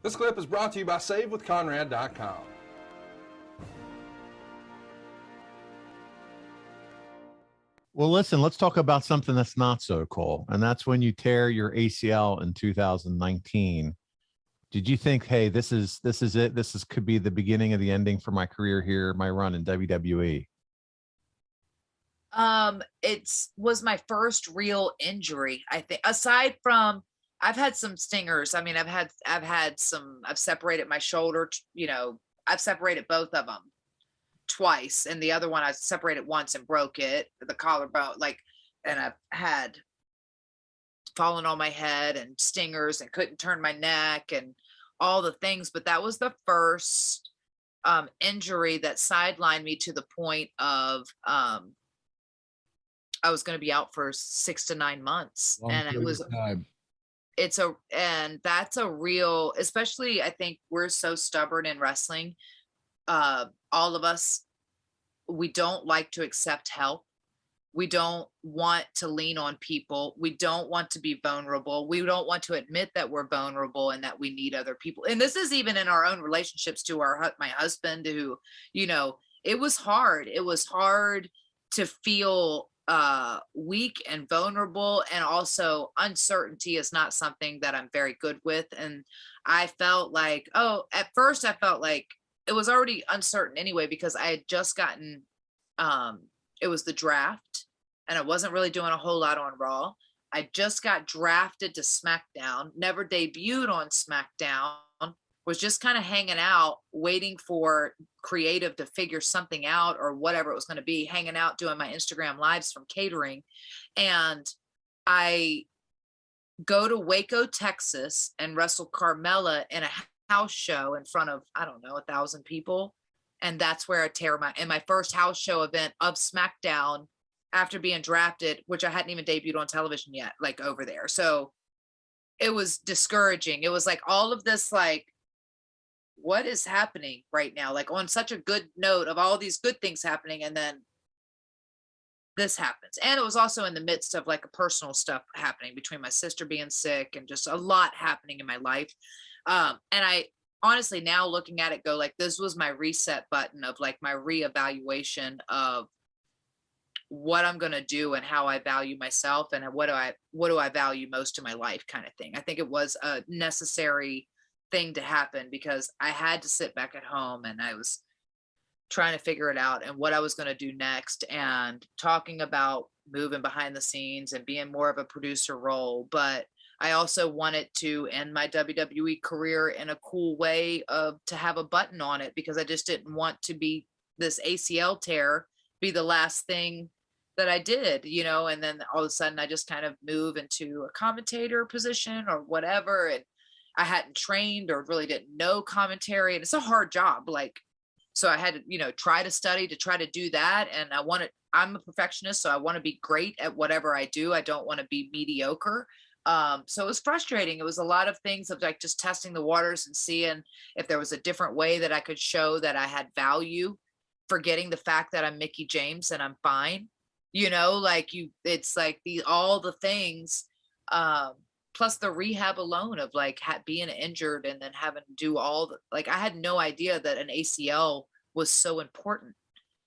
This clip is brought to you by SaveWithConrad.com. Well, listen, let's talk about something that's not so cool. And that's when you tear your ACL in 2019. Did you think, hey, this is it? Could be the beginning of the ending for my career here, my run in WWE? It was my first real injury, I think, aside from I've had some stingers. I mean, I've separated my shoulder, I've separated both of them twice. And the other one I separated once and broke it, the collarbone, and I've had fallen on my head and stingers and couldn't turn my neck and all the things. But that was the first injury that sidelined me to the point of I was going to be out for 6 to 9 months. And it was time. And that's a real, especially I think we're so stubborn in wrestling. All of us, we don't like to accept help. We don't want to lean on people. We don't want to be vulnerable. We don't want to admit that we're vulnerable and that we need other people. And this is even in our own relationships to my husband, who, it was hard. It was hard to feel weak and vulnerable, and also uncertainty is not something that I'm very good with. And I felt like, at first I felt like it was already uncertain anyway, because I had just gotten it was the draft and I wasn't really doing a whole lot on Raw. I just got drafted to SmackDown, never debuted on SmackDown, was just kind of hanging out, waiting for creative to figure something out or whatever it was going to be, hanging out, doing my Instagram lives from catering. And I go to Waco, Texas and wrestle Carmella in a house show in front of, 1,000 people. And that's where I tear my first house show event of SmackDown after being drafted, which I hadn't even debuted on television yet, over there. So it was discouraging. It was all of this, what is happening right now? On such a good note of all these good things happening, and then this happens. And it was also in the midst of a personal stuff happening between my sister being sick and just a lot happening in my life. And I honestly, now looking at it, go this was my reset button of my reevaluation of what I'm going to do and how I value myself and what do I value most in my life, kind of thing. I think it was a necessary thing to happen because I had to sit back at home and I was trying to figure it out and what I was going to do next, and talking about moving behind the scenes and being more of a producer role. But I also wanted to end my WWE career in a cool way to have a button on it, because I just didn't want to be this ACL tear be the last thing that I did, and then all of a sudden I just kind of move into a commentator position or whatever. And I hadn't trained or really didn't know commentary, and it's a hard job. So I had to, try to study to try to do that. And I'm a perfectionist, so I want to be great at whatever I do. I don't want to be mediocre. So it was frustrating. It was a lot of things of just testing the waters and seeing if there was a different way that I could show that I had value, forgetting the fact that I'm Mickie James and I'm fine, it's all the things, plus the rehab alone of being injured and then having to do all the, I had no idea that an ACL was so important,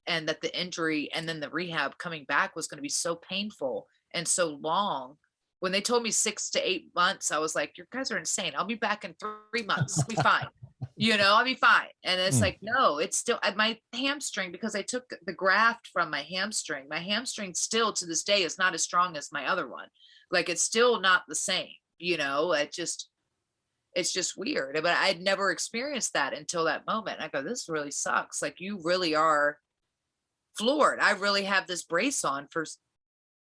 and that the injury and then the rehab coming back was going to be so painful and so long. When they told me 6 to 8 months, I was like, you guys are insane. I'll be back in 3 months. I'll be fine. I'll be fine. And it's no, it's still my hamstring, because I took the graft from my hamstring. My hamstring still to this day is not as strong as my other one. It's still not the same, it's just weird. But I'd never experienced that until that moment. I go, this really sucks. You really are floored. I really have this brace on for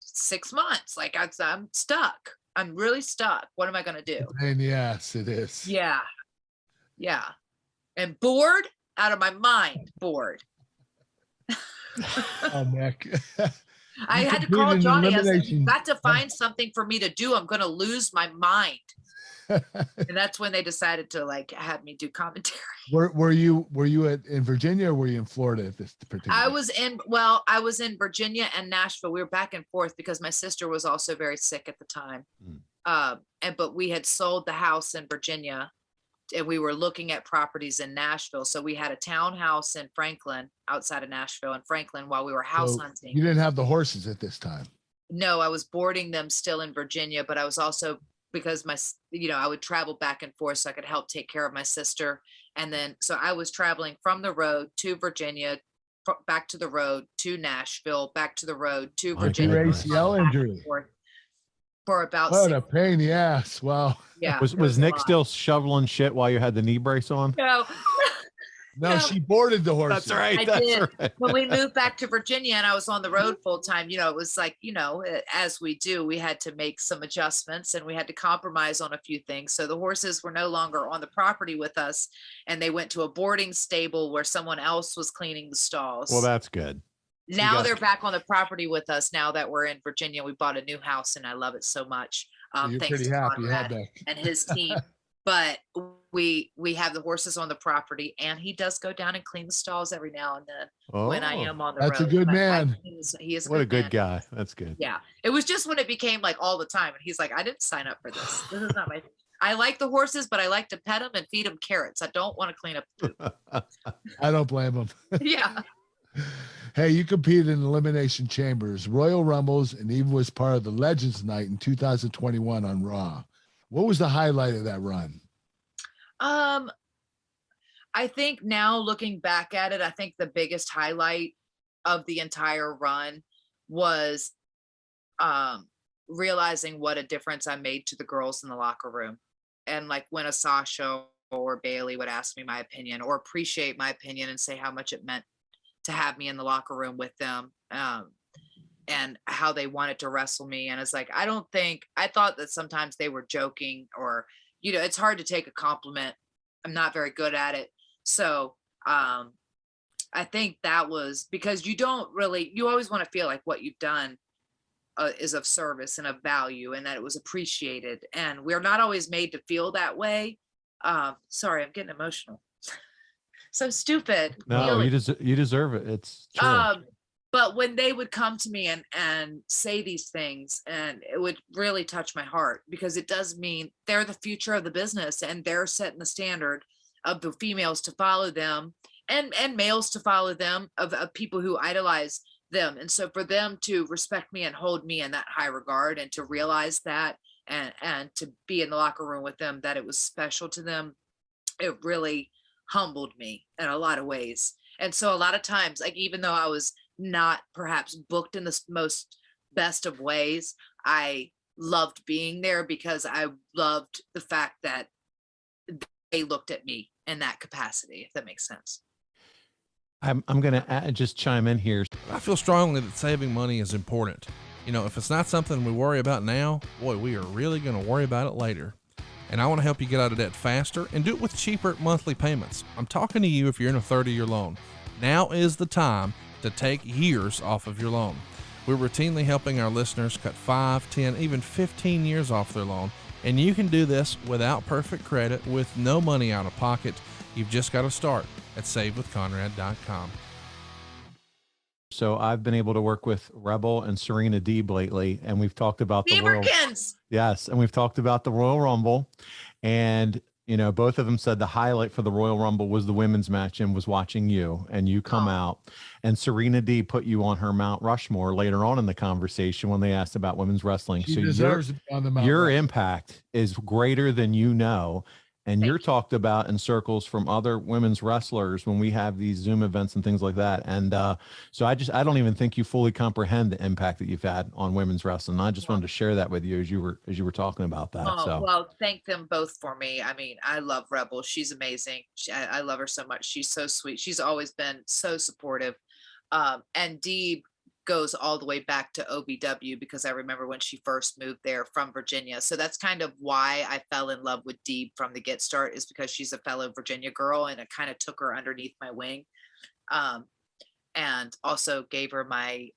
6 months. I'm stuck. I'm really stuck. What am I going to do? And yes, it is. Yeah. And bored out of my mind, bored. Oh, Nick. I had to call Johnny. I was like, you've got to find something for me to do. I'm going to lose my mind. And that's when they decided to have me do commentary. Were you in Virginia, or were you in Florida at this particular? I was in Virginia and Nashville. We were back and forth because my sister was also very sick at the time. But we had sold the house in Virginia we were looking at properties in Nashville. So we had a townhouse in Franklin, outside of Nashville and Franklin, while we were house So hunting. you didn't have the horses at this time. No, I was boarding them still in Virginia, but I was also, because I would travel back and forth so I could help take care of my sister. And then, so I was traveling from the road to Virginia, back to the road to Nashville, back to the road to Virginia. Your ACL injury. For about What a pain in the ass. Wow. Yeah. Was Nick still shoveling shit while you had the knee brace on? No. No, she boarded the horses. That's right. I That's did. right. When we moved back to Virginia and I was on the road full time, it was like, as we do, we had to make some adjustments and we had to compromise on a few things. So the horses were no longer on the property with us and they went to a boarding stable where someone else was cleaning the stalls. Well, that's good. Now they're back on the property with us now that we're in Virginia. We bought a new house and I love it so much. You're Thanks pretty to happy you Conrad had that. and his team. But we have the horses on the property and he does go down and clean the stalls every now and then when I am on the road. That's a good man. He is What a good man. guy. That's good. Yeah. It was just when it became like all the time. And he's like, I didn't sign up for this. This is not my thing. I like the horses, but I like to pet them and feed them carrots. I don't want to clean up poop. I don't blame him. Yeah. Hey, you competed in Elimination Chambers, Royal Rumbles, and even was part of the Legends Night in 2021 on Raw. What was the highlight of that run? I think now looking back at it, I think the biggest highlight of the entire run was realizing what a difference I made to the girls in the locker room. And like when a Sasha or Bailey would ask me my opinion or appreciate my opinion and say how much it meant to have me in the locker room with them, and how they wanted to wrestle me. And it's like, I thought that sometimes they were joking or, it's hard to take a compliment. I'm not very good at it. So I think that was because you always want to feel like what you've done is of service and of value and that it was appreciated. And we're not always made to feel that way. Sorry, I'm getting emotional. So stupid. No, you deserve it. It's true. But when they would come to me and say these things, and it would really touch my heart because it does mean they're the future of the business and they're setting the standard of the females to follow them and males to follow them of people who idolize them. And so for them to respect me and hold me in that high regard and to realize that and to be in the locker room with them, that it was special to them, it really humbled me in a lot of ways. And so a lot of times, like, even though I was not perhaps booked in the most best of ways, I loved being there because I loved the fact that they looked at me in that capacity, if that makes sense. I'm going to just chime in here. I feel strongly that saving money is important. If it's not something we worry about now, boy, we are really going to worry about it later. And I want to help you get out of debt faster and do it with cheaper monthly payments. I'm talking to you if you're in a 30-year loan. Now is the time to take years off of your loan. We're routinely helping our listeners cut 5, 10, even 15 years off their loan. And you can do this without perfect credit with no money out of pocket. You've just got to start at savewithconrad.com. So I've been able to work with Rebel and Serena Deeb lately, and we've talked about the Royal, yes, and we've talked about the Royal Rumble, and both of them said the highlight for the Royal Rumble was the women's match and was watching you, and you come out, and Serena Deeb put you on her Mount Rushmore later on in the conversation when they asked about women's wrestling. She deserves to be on the Mount your Rushmore. impact is greater than and you're talked about in circles from other women's wrestlers when we have these Zoom events and things like that. And so I don't even think you fully comprehend the impact that you've had on women's wrestling. I just wanted to share that with you as you were talking about that. Well, thank them both for me. I mean, I love Rebel. She's amazing. I love her so much. She's so sweet. She's always been so supportive. And Deeb goes all the way back to OVW because I remember when she first moved there from Virginia. So that's kind of why I fell in love with Deeb from the get start, is because she's a fellow Virginia girl and I kind of took her underneath my wing. And also gave her my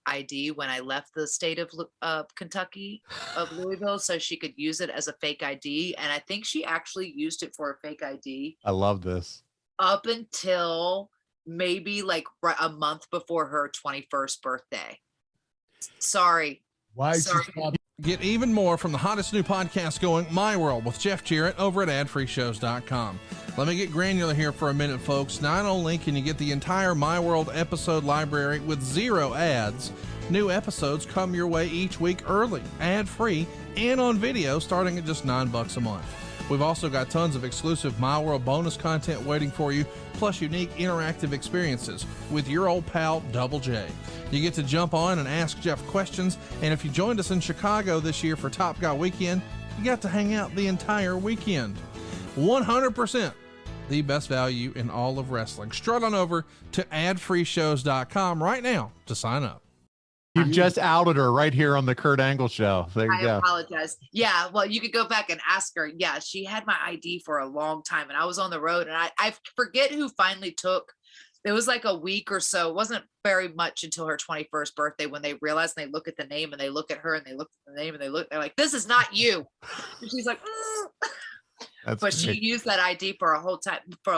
ID when I left the state of Kentucky, of Louisville, so she could use it as a fake ID. And I think she actually used it for a fake ID. I love this. Up until maybe like a month before her 21st birthday. Sorry. Why Sorry. Get even more from the hottest new podcast going, My World with Jeff Jarrett, over at adfreeshows.com. Let me get granular here for a minute, folks. Not only can you get the entire My World episode library with 0 ads, new episodes come your way each week early, ad-free, and on video starting at just $9 a month. We've also got tons of exclusive My World bonus content waiting for you, plus unique interactive experiences with your old pal, Double J. You get to jump on and ask Jeff questions, and if you joined us in Chicago this year for Top Guy Weekend, you got to hang out the entire weekend. 100% the best value in all of wrestling. Strut on over to adfreeshows.com right now to sign up. You've just outed her right here on the Kurt Angle show. There you I go. apologize. Yeah, well, you could go back and ask her. Yeah, she had my ID for a long time, and I was on the road, and I forget who finally took. It was like a week or so. It wasn't very much until her 21st birthday when they realized, and they look at the name, and they look at her, and they look at the name, and they're like, "This is not you." And she's like, That's but she great. used that ID for a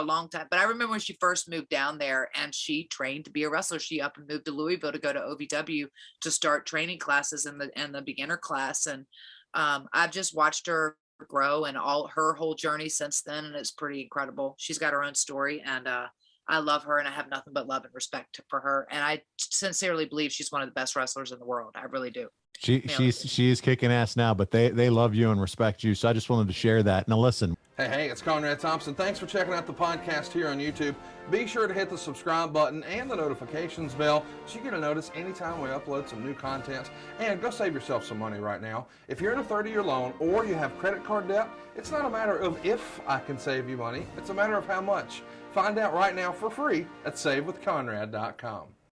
long time. But I remember when she first moved down there and she trained to be a wrestler. She up and moved to Louisville to go to OVW to start training classes in the beginner class. And I've just watched her grow and all her whole journey since then. And it's pretty incredible. She's got her own story, and I love her, and I have nothing but love and respect for her. And I sincerely believe she's one of the best wrestlers in the world. I really do. She is kicking ass now, but they love you and respect you. So I just wanted to share that. Now listen. Hey, it's Conrad Thompson. Thanks for checking out the podcast here on YouTube. Be sure to hit the subscribe button and the notifications bell so you get a notice anytime we upload some new content. And go save yourself some money right now. If you're in a 30-year loan or you have credit card debt, it's not a matter of if I can save you money. It's a matter of how much. Find out right now for free at savewithconrad.com.